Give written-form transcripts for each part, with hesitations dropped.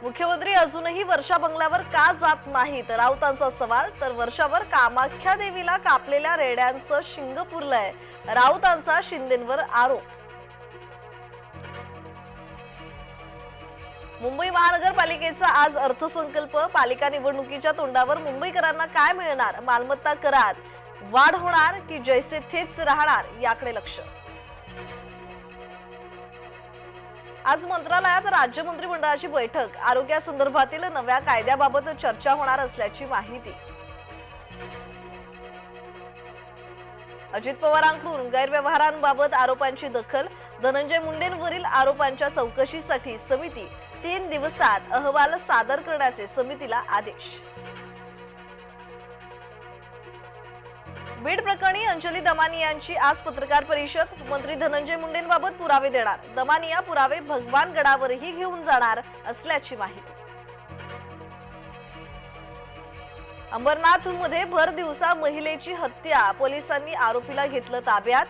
मुख्यमंत्री अजूनही वर्षा बंगल्यावर का जात नाहीत, राऊतांचा सवाल. तर वर्षावर कामाख्या देवीला कापलेल्या रेड्यांचं शिंग पुरलंय, राऊतांचा शिंदेंवर आरोप. मुंबई महानगरपालिकेचा आज अर्थसंकल्प. पालिका निवडणुकीच्या तोंडावर मुंबईकरांना काय मिळणार, मालमत्ता करात वाढ होणार की जैसे थेच राहणार, याकडे लक्ष. आज मंत्रालयात राज्य मंत्रिमंडळाची बैठक. आरोग्यासंदर्भातील नव्या कायद्याबाबत चर्चा होणार असल्याची माहिती. अजित पवारांकडून गैरव्यवहारांबाबत आरोपांची दखल. धनंजय मुंडेंवरील आरोपांच्या चौकशीसाठी समिती. 3 दिवसात अहवाल सादर करण्याचे समितीला आदेश. बीड प्रकरणी अंजली दमानियांची आज पत्रकार परिषद. मंत्री धनंजय मुंडेंबाबत पुरावे देणार. दमानिया पुरावे भगवानगडावरही घेऊन जाणार असल्याची माहिती. अंबरनाथमध्ये भर दिवसा महिलेची हत्या. पोलिसांनी आरोपीला घेतलं ताब्यात.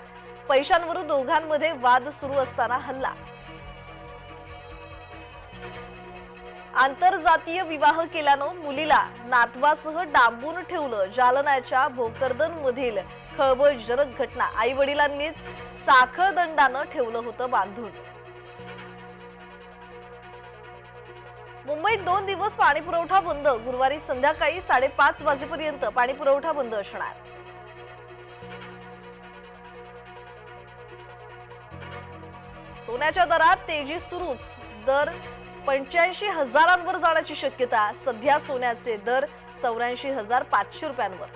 पैशांवरून दोघांमध्ये वाद सुरू असताना हल्ला. आंतरजातीय विवाह केल्यानं मुलीला नातवासह डांबून ठेवलं. जालन्याच्या भोकरदनमधील खळबळजनक घटना. आई वडिलांनीच साखळ दंडानं ठेवलं होतं बांधून. मुंबईत 2 दिवस पाणी पुरवठा बंद. गुरुवारी संध्याकाळी 5:30 वाजेपर्यंत पाणी पुरवठा बंद असणार. सोन्याच्या दरात तेजी सुरूच. दर 85,000 जाण्याची शक्यता. सध्या सोन्याचे दर 84,500 रुपयांवर.